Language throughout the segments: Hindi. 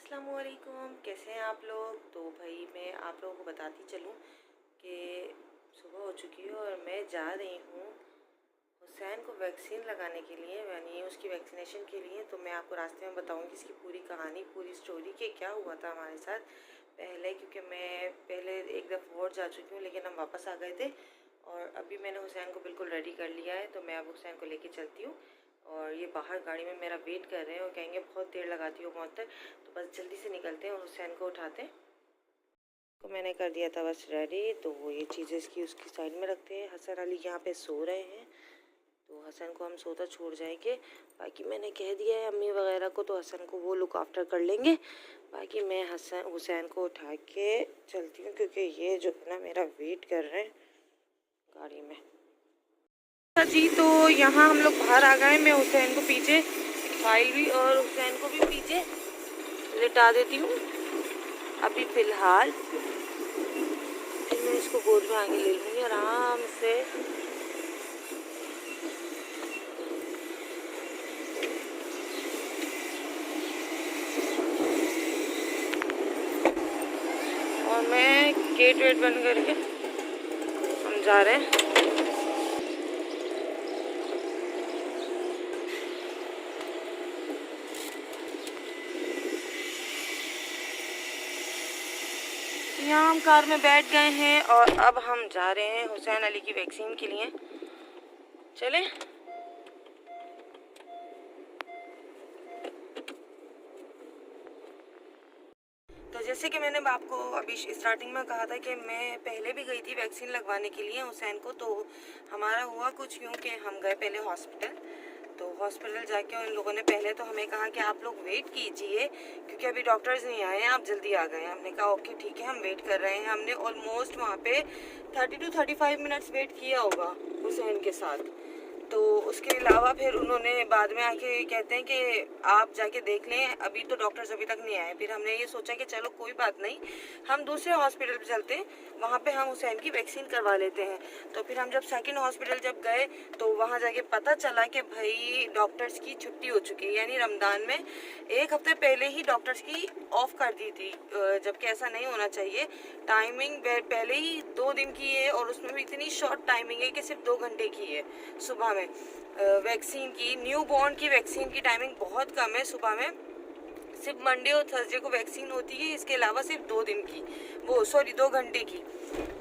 अस्सलामुअलैकुम, कैसे हैं आप लोग। तो भाई मैं आप लोगों को बताती चलूँ कि सुबह हो चुकी है और मैं जा रही हूँ हुसैन को वैक्सीन लगाने के लिए, यानी उसकी वैक्सीनेशन के लिए। तो मैं आपको रास्ते में बताऊँगी इसकी पूरी कहानी, पूरी स्टोरी कि क्या हुआ था हमारे साथ पहले, क्योंकि मैं पहले एक दफ़ा और जा चुकी हूँ लेकिन हम वापस आ गए थे। और अभी मैंने हुसैन को बिल्कुल रेडी कर लिया है, तो मैं अब हुसैन को लेके चलती हूँ। और ये बाहर गाड़ी में मेरा वेट कर रहे हैं और कहेंगे बहुत देर लगाती हो मौतर, तो बस जल्दी से निकलते हैं और हुसैन को उठाते हैं। तो मैंने कर दिया था बस रेडी, तो वो ये चीज़ें इसकी उसकी साइड में रखते हैं। हसन अली यहाँ पे सो रहे हैं, तो हसन को हम सोता छोड़ जाएंगे। बाकी मैंने कह दिया है अम्मी वगैरह को, तो हसन को वो लुक आफ्टर कर लेंगे। बाकी मैं हुसैन को उठा के चलती हूँ, क्योंकि ये जो है ना मेरा वेट कर रहे हैं गाड़ी में। जी तो यहाँ हम लोग बाहर आ गए। मैं हुसैन को पीछे फाइल भी और हुसैन को भी पीछे लिटा देती हूँ अभी फ़िलहाल। फिर मैं इसको गोद में आगे ले लूँगी आराम से। और मैं गेट वेट बंद करके हम जा रहे हैं। यहाँ हम कार में बैठ गए हैं और अब हम जा रहे हैं हुसैन अली की वैक्सीन के लिए। चले। तो जैसे कि मैंने आपको अभी स्टार्टिंग में कहा था कि मैं पहले भी गई थी वैक्सीन लगवाने के लिए हुसैन को। तो हमारा हुआ कुछ यूँ कि हम गए पहले हॉस्पिटल। तो हॉस्पिटल जाके उन लोगों ने पहले तो हमें कहा कि आप लोग वेट कीजिए क्योंकि अभी डॉक्टर्स नहीं आए हैं, आप जल्दी आ गए। हमने कहा ओके ठीक है, हम वेट कर रहे हैं। हमने ऑलमोस्ट वहाँ पे 30 to 35 मिनट्स वेट किया होगा हुसैन के साथ। तो उसके अलावा फिर उन्होंने बाद में आके कहते हैं कि आप जाके देख लें, अभी तो डॉक्टर्स अभी तक नहीं आए। फिर हमने ये सोचा कि चलो कोई बात नहीं, हम दूसरे हॉस्पिटल पे चलते हैं, वहाँ पे हम हुसैन की वैक्सीन करवा लेते हैं। तो फिर हम जब सेकंड हॉस्पिटल जब गए तो वहाँ जाके पता चला कि भाई डॉक्टर्स की छुट्टी हो चुकी है, यानी रमज़ान में एक हफ्ते पहले ही डॉक्टर्स की ऑफ कर दी थी, जबकि ऐसा नहीं होना चाहिए। टाइमिंग पहले ही 2 दिन की है और उसमें भी इतनी शॉर्ट टाइमिंग है कि सिर्फ 2 घंटे की है सुबह में। वैक्सीन की, न्यू बॉर्न की वैक्सीन की टाइमिंग बहुत कम है। सुबह में सिर्फ मंडे और थर्सडे को वैक्सीन होती है, इसके अलावा सिर्फ 2 दिन की, वो 2 घंटे की।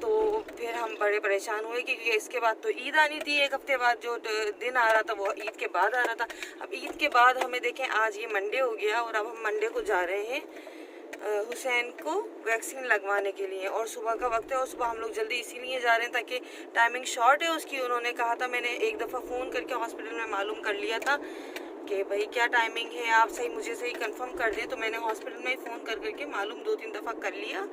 तो फिर हम बड़े परेशान हुए क्योंकि इसके बाद तो ईद आनी थी, एक हफ्ते बाद जो दिन आ रहा था वो ईद के बाद आ रहा था। अब ईद के बाद हमें देखें आज ये मंडे हो गया और अब हम मंडे को जा रहे हैं हुसैन को वैक्सीन लगवाने के लिए। और सुबह का वक्त है और सुबह हम लोग जल्दी इसीलिए जा रहे हैं ताकि टाइमिंग शॉर्ट है उसकी। उन्होंने कहा था, मैंने एक दफ़ा फ़ोन करके हॉस्पिटल में मालूम कर लिया था कि भाई क्या टाइमिंग है, आप मुझे सही कंफर्म कर दें। तो मैंने हॉस्पिटल में ही फ़ोन कर करके मालूम 2-3 दफ़ा कर लिया।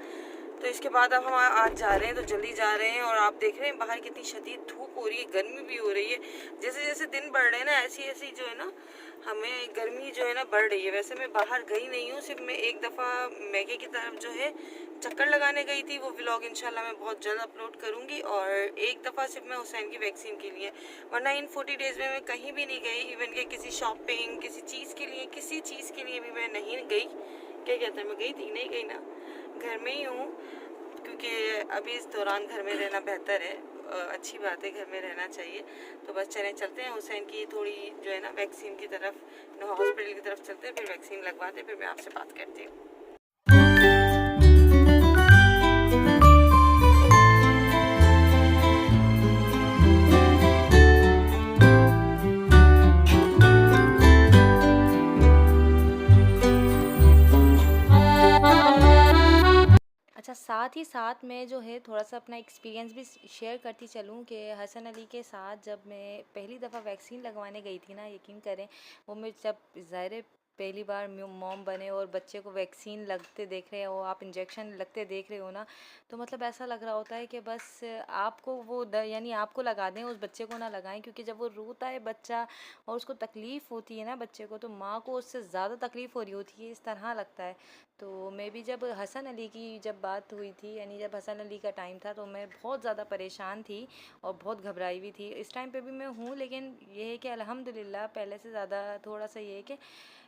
तो इसके बाद अब हम आज जा रहे हैं, तो जल्दी जा रहे हैं। और आप देख रहे हैं बाहर कितनी शदीद धूप हो रही है, गर्मी भी हो रही है। जैसे जैसे दिन बढ़ रहे हैं ना, ऐसी ऐसी जो है ना हमें गर्मी जो है ना बढ़ रही है। वैसे मैं बाहर गई नहीं हूँ, सिर्फ मैं एक दफ़ा मैके की तरफ जो है चक्कर लगाने गई थी। वो व्लॉग इंशाल्लाह मैं बहुत जल्द अपलोड करूँगी। और एक दफ़ा सिर्फ मैं हुसैन की वैक्सीन के लिए, वरना इन 40 डेज़ में मैं कहीं भी नहीं गई। इवन के किसी शॉपिंग, किसी चीज़ के लिए, किसी चीज़ के लिए भी मैं नहीं गई। क्या कहते हैं, मैं गई थी? नहीं गई ना, घर में ही हूँ, क्योंकि अभी इस दौरान घर में रहना बेहतर है। अच्छी बात है, घर में रहना चाहिए। तो बस चलते हैं हुसैन की थोड़ी जो है ना वैक्सीन की तरफ, हॉस्पिटल की तरफ चलते हैं, फिर वैक्सीन लगवाते, फिर मैं आपसे बात करती हूँ। अच्छा, साथ ही साथ मैं जो है थोड़ा-सा अपना एक्सपीरियंस भी शेयर करती चलूँ कि हसन अली के साथ जब मैं पहली दफ़ा वैक्सीन लगवाने गई थी ना, यकीन करें वो मैं जब ज़ाहिर है पहली बार मॉम बने और बच्चे को वैक्सीन लगते देख रहे हो, आप इंजेक्शन लगते देख रहे हो ना, तो मतलब ऐसा लग रहा होता है कि बस आपको वो यानी आपको लगा दें, उस बच्चे को ना लगाएं। क्योंकि जब वो रोता है बच्चा और उसको तकलीफ़ होती है ना बच्चे को, तो माँ को उससे ज़्यादा तकलीफ़ हो रही होती है, इस तरह लगता है। तो मैं भी जब हसन अली की जब बात हुई थी, यानी जब हसन अली का टाइम था, तो मैं बहुत ज़्यादा परेशान थी और बहुत घबराई हुई थी। इस टाइम पे भी मैं हूँ, लेकिन ये है कि अल्हम्दुलिल्लाह पहले से ज़्यादा थोड़ा सा ये है कि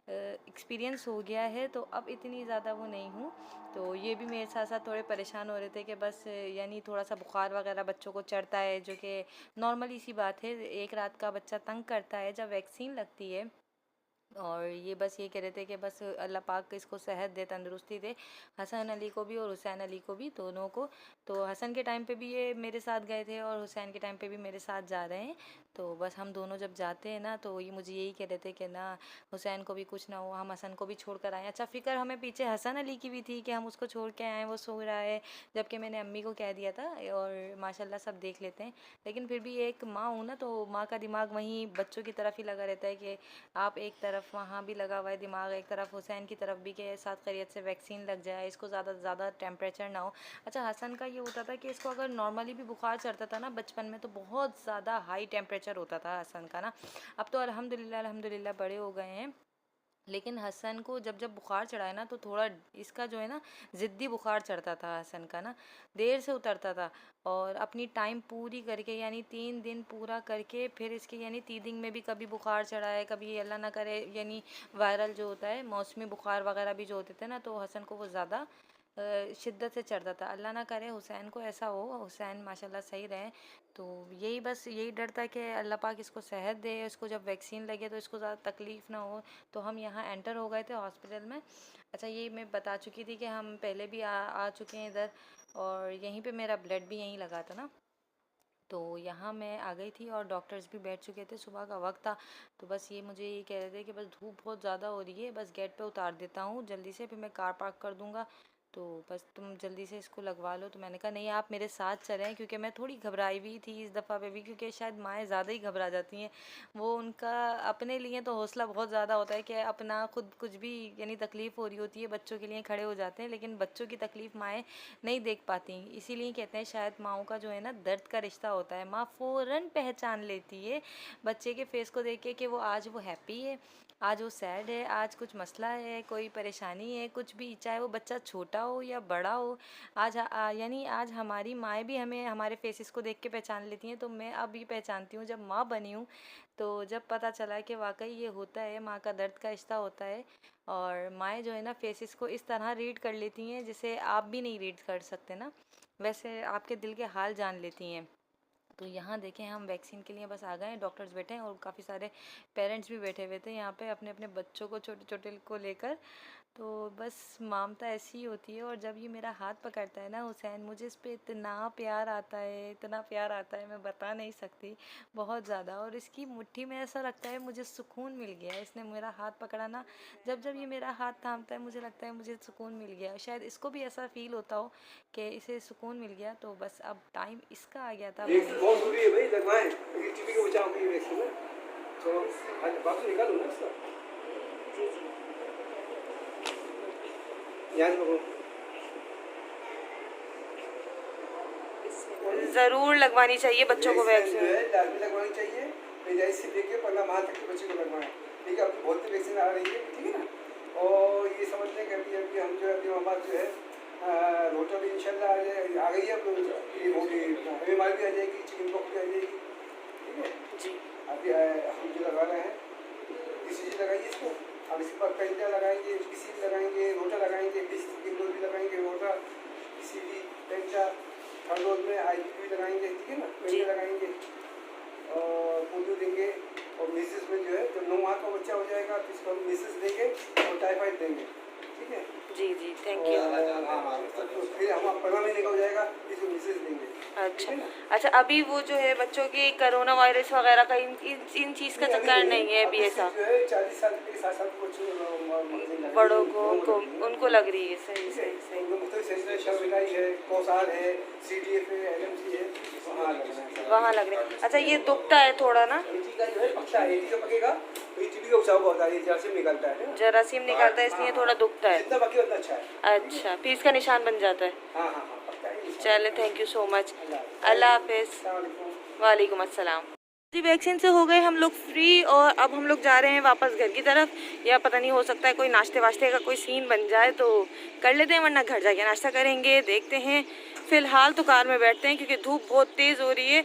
एक्सपीरियंस हो गया है, तो अब इतनी ज़्यादा वो नहीं हूँ। तो ये भी मेरे साथ साथ थोड़े परेशान हो रहे थे कि बस यानी थोड़ा सा बुखार वगैरह बच्चों को चढ़ता है, जो कि नॉर्मली सी बात है, एक रात का बच्चा तंग करता है जब वैक्सीन लगती है। और ये बस ये कह रहे थे कि बस अल्लाह पाक इसको सेहत दे, तंदुरुस्ती दे, हसन अली को भी और हुसैन अली को भी, दोनों को। तो हसन के टाइम पे भी ये मेरे साथ गए थे और हुसैन के टाइम पे भी मेरे साथ जा रहे हैं। तो बस हम दोनों जब जाते हैं ना, तो ये मुझे यही कह रहे थे कि ना हुसैन को भी कुछ ना हो, हम हसन को भी छोड़ कर आए। अच्छा, फ़िक्र हमें पीछे हसन अली की भी थी कि हम उसको छोड़ के आएँ, वो सो रहा है, जबकि मैंने अम्मी को कह दिया था और माशाल्लाह सब देख लेते हैं। लेकिन फिर भी एक माँ हूँ ना, तो माँ का दिमाग वहीं बच्चों की तरफ ही लगा रहता है कि आप एक तरफ वहाँ भी लगा हुआ है दिमाग, एक तरफ हुसैन की तरफ भी कि साथ खैरियत से वैक्सीन लग जाए, इसको ज़्यादा से ज़्यादा टेम्परेचर ना हो। अच्छा, हसन का ये होता था कि इसको अगर नॉर्मली भी बुखार चढ़ता था ना बचपन में, तो बहुत ज़्यादा हाई टेम्परेचर होता था हसन का ना। अब तो अल्हम्दुलिल्लाह अल्हम्दुलिल्लाह बड़े हो गए हैं, लेकिन हसन को जब जब बुखार चढ़ा है ना, तो थोड़ा इसका जो है ना ज़िद्दी बुखार चढ़ता था हसन का ना, देर से उतरता था। और अपनी टाइम पूरी करके यानी 3 दिन पूरा करके फिर इसके यानी तीदिंग में भी कभी बुखार चढ़ा है, कभी अल्लाह ना करे यानी वायरल जो होता है मौसमी बुखार वगैरह भी जो होते थे ना, तो हसन को वो ज़्यादा शिद्दत से चढ़ता था। अल्लाह ना करे हुसैन को ऐसा हो, हुसैन माशाल्लाह सही रहे। तो यही बस यही डर था कि अल्लाह पाक इसको सेहत दे, इसको जब वैक्सीन लगे तो इसको ज़्यादा तकलीफ़ ना हो। तो हम यहाँ एंटर हो गए थे हॉस्पिटल में। अच्छा, ये मैं बता चुकी थी कि हम पहले भी आ चुके हैं इधर, और यहीं पे मेरा ब्लड भी यहीं लगा था ना। तो यहाँ मैं आ गई थी और डॉक्टर्स भी बैठ चुके थे, सुबह का वक्त था। तो बस ये मुझे ये कह रहे थे कि बस धूप बहुत ज़्यादा हो रही है, बस गेट पे उतार देता हूँ जल्दी से, फिर मैं कार पार्क कर दूँगा, तो बस तुम जल्दी से इसको लगवा लो। तो मैंने कहा नहीं, आप मेरे साथ चलें, क्योंकि मैं थोड़ी घबराई हुई थी इस दफ़ा पे भी, क्योंकि शायद माएँ ज़्यादा ही घबरा जाती हैं। वो उनका अपने लिए तो हौसला बहुत ज़्यादा होता है कि अपना खुद कुछ भी यानी तकलीफ़ हो रही होती है, बच्चों के लिए खड़े हो जाते हैं, लेकिन बच्चों की तकलीफ़ माएँ नहीं देख पाती। इसीलिए कहते हैं शायद माँओं का जो है ना दर्द का रिश्ता होता है, माँ फ़ौरन पहचान लेती है बच्चे के फेस को देख के कि वो आज वो हैप्पी है, आज वो सैड है, आज कुछ मसला है, कोई परेशानी है, कुछ भी, चाहे वो बच्चा छोटा हो या बड़ा हो। आज यानी आज हमारी माएँ भी हमें हमारे फेसेस को देख के पहचान लेती हैं। तो मैं अब ये पहचानती हूँ जब माँ बनी हूँ, तो जब पता चला कि वाकई ये होता है, माँ का दर्द का रिश्ता होता है। और माएँ जो है ना फेसेस को इस तरह रीड कर लेती हैं जिसे आप भी नहीं रीड कर सकते ना, वैसे आपके दिल के हाल जान लेती हैं। तो यहाँ देखें, हम वैक्सीन के लिए बस आ गए हैं, डॉक्टर्स बैठे हैं और काफ़ी सारे पेरेंट्स भी बैठे हुए थे यहाँ पे अपने अपने बच्चों को, छोटे छोटे को लेकर। तो बस ममता ऐसी ही होती है। और जब ये मेरा हाथ पकड़ता है ना हुसैन, मुझे इस पे इतना प्यार आता है, इतना प्यार आता है, मैं बता नहीं सकती, बहुत ज़्यादा। और इसकी मुट्ठी में ऐसा लगता है मुझे सुकून मिल गया है, इसने मेरा हाथ पकड़ा ना, जब जब ये मेरा हाथ थामता है मुझे लगता है मुझे सुकून मिल गया। शायद इसको भी ऐसा फील होता हो कि इसे सुकून मिल गया। तो बस अब टाइम इसका आ गया था। बहुत जरूरी है भाई, लगवाएं, टीबी के बचाव की वैक्सीन है, तो बात निकालो ना इसका। ज़रूर लगवानी चाहिए बच्चों को वैक्सीन, लाजमी लगवानी चाहिए, पैदाइश से लेके 15 माह तक के बच्चे को लगवाएं। ठीक है, अब बहुत सी वैक्सीन आ रही है, ठीक है ना। और ये समझ लें कि अभी हम जो है अपनी हमारे जो है रोटा भी इंशाल्लाह आ गई है, ये होगी बीमारी भी आ जाएगी, चिकन पॉक्स भी आ जाएगी, ठीक है जी। अभी हम जो लगा रहे हैं BCG लगाइए इसको, अब इसके बाद पेंटा लगाएंगे, BCG लगाएंगे, रोटा लगाएंगे, सेकंड डोज भी लगाएंगे, रोटा BCG पेंटा, थर्ड डोज में IPV भी लगाएंगे, ठीक है ना, पेंटा लगाएंगे और पोलियो देंगे। और मिसेस में जो है जब 9 माह का बच्चा हो जाएगा तो इसको हम मिसेस देंगे और टाइफाइड देंगे, ठीक है। जी जी, थैंक यू। हाँ, तो फिर हम 15 महीने का हो जाएगा इसको मिसेस देंगे। अच्छा अच्छा, अभी वो जो है बच्चों की कोरोना वायरस वगैरह का इन चीज़ का चक्कर नहीं है अभी ऐसा, जो है 40 साल के 60 साल के बच्चों बड़ों को उनको लग रही है। सही सही सही। है, कोसार है, CDF है, LMC है, वहाँ लग रहा है। अच्छा, ये दुखता है थोड़ा ना, एटी का जो है पकता है, एटी का पकेगा तो टीबी का उपचार होता है, जरासीम निकलता है, जरासीम निकालता है इसलिए थोड़ा दुखता है। जितना पके उतना अच्छा है। अच्छा, फिर इसका निशान बन जाता है। हाँ हाँ हाँ, पकता है। चले, थैंक यू सो मच, अल्लाह हाफिज़। वालेकुम अस्सलाम। जी, वैक्सीन से हो गए हम लोग फ्री और अब हम लोग जा रहे हैं वापस घर की तरफ। या पता नहीं, हो सकता है कोई नाश्ते वाश्ते का कोई सीन बन जाए तो कर लेते हैं, वरना घर जाके नाश्ता करेंगे, देखते हैं। फ़िलहाल तो कार में बैठते हैं क्योंकि धूप बहुत तेज़ हो रही है।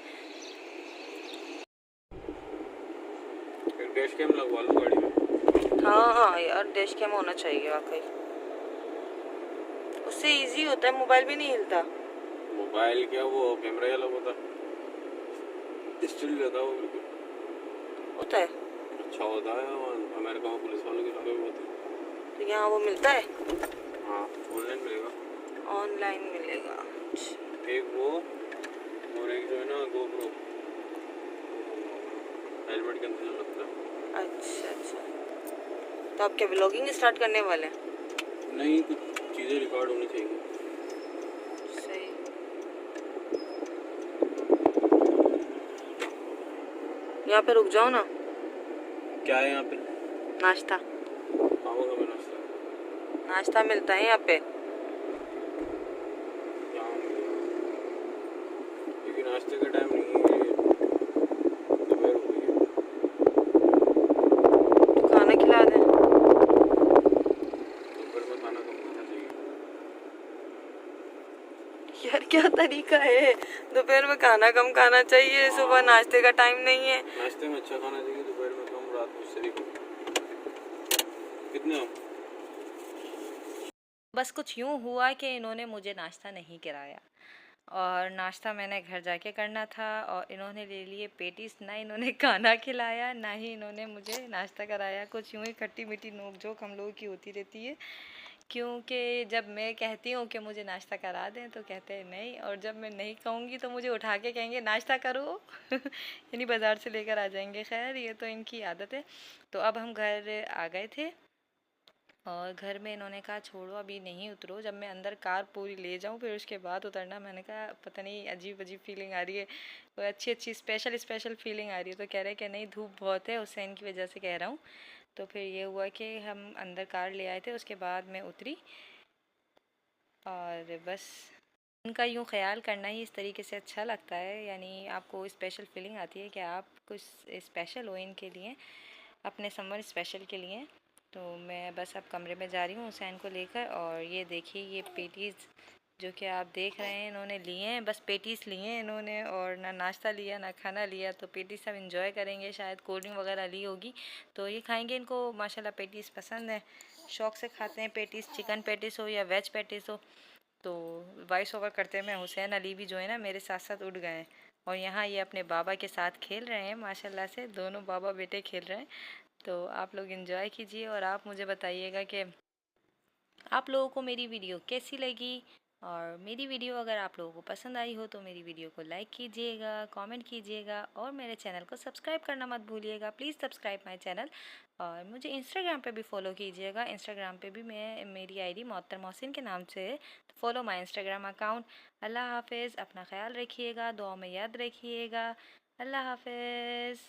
डैश कैम लगवा लो गाड़ी में। हाँ, हाँ यार, डैश कैम होना चाहिए वाकई, उससे इजी होता है, मोबाइल भी नहीं हिलता। मोबाइल क्या, वो कैमरा अलग होता, स्टिल रहता है वो बिल्कुल। होता है अच्छा होता है, वहाँ अमेरिका में पुलिस वालों की लगे हुए होते हैं। तो यहाँ वो मिलता है, हाँ ऑनलाइन मिलेगा। ऑनलाइन मिलेगा। एक वो और एक जो है ना GoPro, हेलमेट के अंदर जो लगता है। अच्छा अच्छा, तो आप क्या व्लॉगिंग स्टार्ट करने वाले हैं? नहीं, कुछ चीज़ें रिकॉर्ड होनी चाहिए। सही। यहाँ पे रुक जाओ ना, क्या है यहाँ पे? नाश्ता, खाऊंगा मैं नाश्ता। नाश्ता मिलता है यहाँ पे। यहाँ मिलेगा क्योंकि नाश्ते का टाइम नहीं है, दोपहर हो गई है। तो खाना खिला दें। दोपहर में खाना कम खाना चाहिए। यार क्या तरीका है, दोपहर में खाना कम खाना चाहिए, सुबह नाश्ते का टाइम नहीं है। नाश्ते में अच्छा खाना चाहिए, दोपहर में कम, रात में उससे भी कम। कितने हो? बस कुछ यूँ हुआ कि इन्होंने मुझे नाश्ता नहीं कराया, और नाश्ता मैंने घर जाके करना था, और इन्होंने ले लिए पेटीज, ना इन्होंने खाना खिलाया ना ही इन्होंने मुझे नाश्ता कराया। कुछ यूँ ही खट्टी मीठी नोक झोंक हम लोगों की होती रहती है, क्योंकि जब मैं कहती हूँ कि मुझे नाश्ता करा दें तो कहते हैं नहीं, और जब मैं नहीं कहूँगी तो मुझे उठा के कहेंगे नाश्ता करो यानी बाज़ार से लेकर आ जाएंगे। खैर ये तो इनकी आदत है। तो अब हम घर आ गए थे, और घर में इन्होंने कहा छोड़ो अभी नहीं उतरो, जब मैं अंदर कार पूरी ले जाऊं फिर उसके बाद उतरना। मैंने कहा पता नहीं अजीब अजीब फीलिंग आ रही है, कोई अच्छी अच्छी स्पेशल फीलिंग आ रही है। तो कह रहे कि नहीं धूप बहुत है, उससे इनकी वजह से कह रहा हूँ। तो फिर ये हुआ कि हम अंदर कार ले आए थे, उसके बाद मैं उतरी, और बस उनका यूँ ख्याल करना ही इस तरीके से अच्छा लगता है, यानी आपको स्पेशल फीलिंग आती है कि आप कुछ स्पेशल हो इनके लिए, अपने समवन स्पेशल के लिए। तो मैं बस अब कमरे में जा रही हूँ हुसैन को लेकर, और ये देखिए ये पेटीज़ जो कि आप देख रहे हैं इन्होंने लिए हैं, बस पेटीज़ लिए हैं इन्होंने, और ना नाश्ता लिया ना खाना लिया। तो पेटीज़ सब इंजॉय करेंगे, शायद कोल्ड ड्रिंक वगैरह ली होगी तो ये खाएंगे। इनको माशाल्लाह पेटीज़ पसंद है, शौक़ से खाते हैं पेटीज़, चिकन पेटीज़ हो या वेज पेटीज़ हो। तो वॉइस ओवर करते में हुसैन अली भी जो है ना मेरे साथ साथ उठ गए हैं, और यहाँ ये अपने बाबा के साथ खेल रहे हैं, माशाल्लाह से दोनों बाबा बेटे खेल रहे हैं। तो आप लोग एंजॉय कीजिए, और आप मुझे बताइएगा कि आप लोगों को मेरी वीडियो कैसी लगी, और मेरी वीडियो अगर आप लोगों को पसंद आई हो तो मेरी वीडियो को लाइक कीजिएगा, कमेंट कीजिएगा, और मेरे चैनल को सब्सक्राइब करना मत भूलिएगा। प्लीज़ सब्सक्राइब माय चैनल, और मुझे इंस्टाग्राम पे भी फॉलो कीजिएगा। इंस्टाग्राम पे भी मेरी आईडी मोहत्तर मोहसिन के नाम से है, तो फॉलो माय इंस्टाग्राम अकाउंट। अल्लाह हाफिज़, अपना ख्याल रखिएगा, दुआ में याद रखिएगा। अल्लाह हाफिज़।